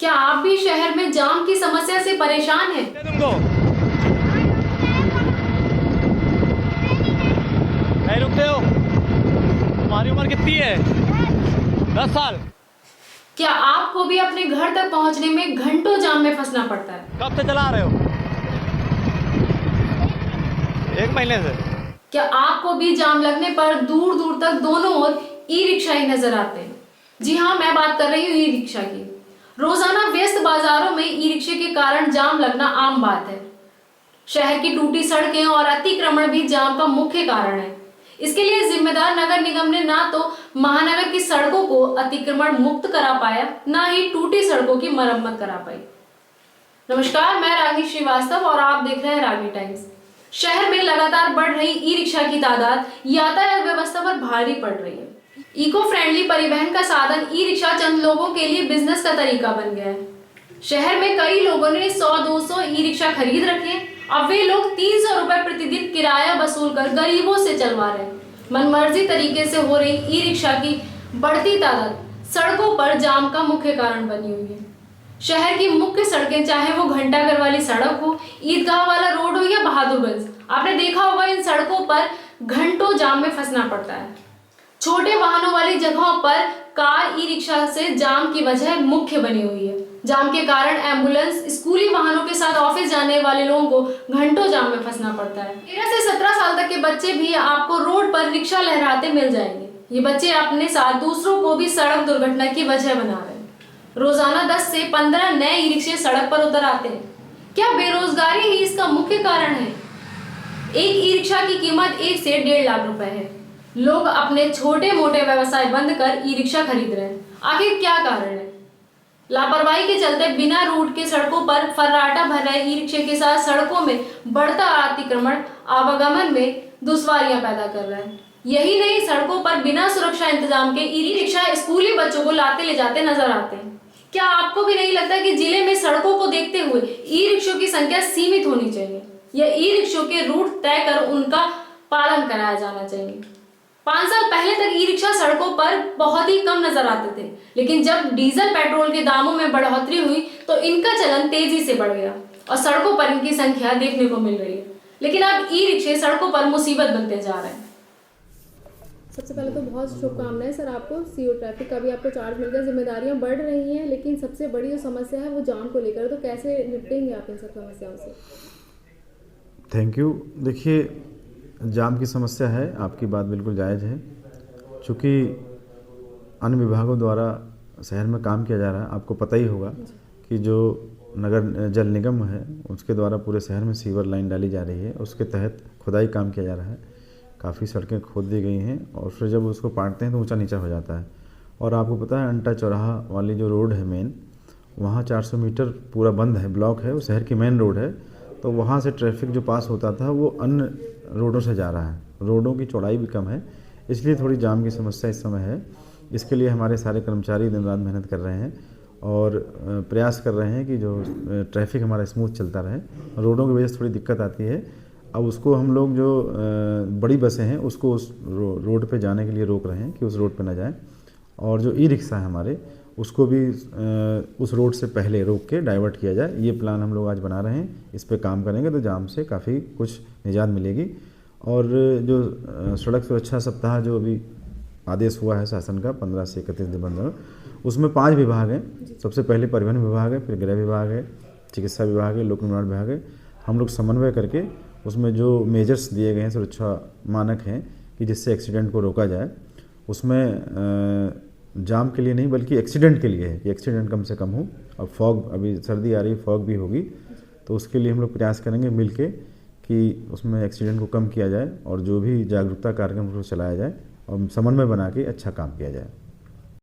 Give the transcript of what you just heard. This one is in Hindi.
क्या आप भी शहर में जाम की समस्या से परेशान हैं? तुमको नहीं रुकते हो? तुम्हारी उम्र कितनी है? 10 साल। क्या आपको भी अपने घर तक पहुंचने में घंटों जाम में फंसना पड़ता है? कब से चला रहे हो? 1 महीने से। क्या आपको भी जाम लगने पर दूर दूर तक दोनों ओर ई रिक्शा ही नजर आते हैं? जी हाँ, मैं बात कर रही हूँ ई रिक्शा की। रोजाना व्यस्त बाजारों में ई रिक्शे के कारण जाम लगना आम बात है। शहर की टूटी सड़कें और अतिक्रमण भी जाम का मुख्य कारण है। इसके लिए जिम्मेदार नगर निगम ने ना तो महानगर की सड़कों को अतिक्रमण मुक्त करा पाया, ना ही टूटी सड़कों की मरम्मत करा पाई। नमस्कार, मैं रागी श्रीवास्तव और आप देख रहे हैं रागी टाइम्स। शहर में लगातार बढ़ रही ई रिक्शा की तादाद यातायात व्यवस्था पर भारी पड़ रही है। इको फ्रेंडली परिवहन का साधन ई रिक्शा चंद लोगों के लिए बिजनेस का तरीका बन गया है। शहर में कई लोगों ने 100-200 ई रिक्शा खरीद रखे हैं। अब वे लोग 300 रुपए प्रतिदिन किराया वसूल कर गरीबों से चलवा रहे हैं। मनमर्जी तरीके से हो रही ई रिक्शा की बढ़ती तादाद सड़कों पर जाम का मुख्य कारण बनी हुई है। शहर की मुख्य सड़कें, चाहे वो घंटाघर वाली सड़क हो, ईदगाह वाला रोड हो या बहादुरगंज, आपने देखा होगा इन सड़कों पर घंटों जाम में फंसना पड़ता है। छोटे वाहनों वाली जगहों पर कार ई रिक्शा से जाम की वजह मुख्य बनी हुई है। जाम के कारण एम्बुलेंस, स्कूली वाहनों के साथ ऑफिस जाने वाले लोगों को घंटों जाम में फंसना पड़ता है। 13 से 17 साल तक के बच्चे भी आपको रोड पर रिक्शा लहराते मिल जाएंगे। ये बच्चे अपने साथ दूसरों को भी सड़क दुर्घटना की वजह बना रहे हैं। रोजाना 10 से 15 नए ई रिक्शे सड़क पर उतर आते हैं। क्या बेरोजगारी ही इसका मुख्य कारण है? एक ई रिक्शा की कीमत 1 से 1.5 लाख रुपए है। लोग अपने छोटे मोटे व्यवसाय बंद कर ई रिक्शा खरीद रहे हैं। आखिर क्या कारण है? लापरवाही के चलते बिना रूट के सड़कों पर फर्राटा भर रहे ई रिक्शे के साथ सड़कों में बढ़ता अतिक्रमण आवागमन में दुश्वारियां पैदा कर रहा है। यही नहीं, सड़कों पर बिना सुरक्षा इंतजाम के ई रिक्शा स्कूली बच्चों को लाते ले जाते नजर आते हैं। क्या आपको भी नहीं लगता कि जिले में सड़कों को देखते हुए ई रिक्शों की संख्या सीमित होनी चाहिए या ई रिक्शों के रूट तय कर उनका पालन कराया जाना चाहिए? 5 साल पहले तक ई रिक्शा सड़कों पर बहुत ही कम नजर आते थे, लेकिन जब डीजल पेट्रोल के दामों में बढ़ोतरी हुई तो इनका चलन तेजी से बढ़ गया और सड़कों पर इनकी संख्या देखने को मिल रही है। लेकिन अब ई रिक्शे सड़कों पर मुसीबत बनते जा रहे हैं। सबसे पहले तो बहुत शुभकामनाएं सर आपको। सीओ ट्रैफिक का भी आपको चार्ज मिल गया। जिम्मेदारियां बढ़ रही हैं, लेकिन सबसे बड़ी जो समस्या है वो जाम को लेकर, तो कैसे निपटेंगे आप इन सब समस्याओं से? Thank you. देखिए, जाम की समस्या है, आपकी बात बिल्कुल जायज़ है। चूँकि अन्य विभागों द्वारा शहर में काम किया जा रहा है, आपको पता ही होगा कि जो नगर जल निगम है उसके द्वारा पूरे शहर में सीवर लाइन डाली जा रही है। उसके तहत खुदाई काम किया जा रहा है। काफ़ी सड़कें खोद दी गई हैं और फिर जब उसको पाटते हैं तो ऊंचा नीचा हो जाता है। और आपको पता है, अंटा चौराहा वाली जो रोड है मेन, वहाँ 400 मीटर पूरा बंद है, ब्लॉक है। वो शहर की मेन रोड है, तो वहाँ से ट्रैफिक जो पास होता था वो अन्य रोडों से जा रहा है। रोडों की चौड़ाई भी कम है, इसलिए थोड़ी जाम की समस्या इस समय है। इसके लिए हमारे सारे कर्मचारी दिन रात मेहनत कर रहे हैं और प्रयास कर रहे हैं कि जो ट्रैफिक हमारा स्मूथ चलता रहे। रोडों की वजह से थोड़ी दिक्कत आती है। अब उसको हम लोग जो बड़ी बसें हैं उसको उस रोड पे जाने के लिए रोक रहे हैं कि उस रोड पे ना जाएं। और जो ई रिक्शा है हमारे, उसको भी उस रोड से पहले रोक के डाइवर्ट किया जाए। ये प्लान हम लोग आज बना रहे हैं। इस पे काम करेंगे तो जाम से काफ़ी कुछ निजात मिलेगी। और जो सड़क सुरक्षा सप्ताह जो अभी आदेश हुआ है शासन का 15 से 31 दिसंबर, उसमें 5 विभाग हैं। सबसे पहले परिवहन विभाग है, फिर गृह विभाग है, चिकित्सा विभाग है, लोक निर्माण विभाग है। हम लोग समन्वय करके उसमें जो मेजर्स दिए गए हैं, सुरक्षा मानक हैं कि जिससे एक्सीडेंट को रोका जाए, उसमें जाम के लिए नहीं बल्कि एक्सीडेंट के लिए है कि एक्सीडेंट कम से कम हो। अब फॉग, अभी सर्दी आ रही है, फॉग भी होगी, तो उसके लिए हम लोग प्रयास करेंगे मिल के कि उसमें एक्सीडेंट को कम किया जाए और जो भी जागरूकता कार्यक्रम को चलाया जाए और समन्वय बना के अच्छा काम किया जाए।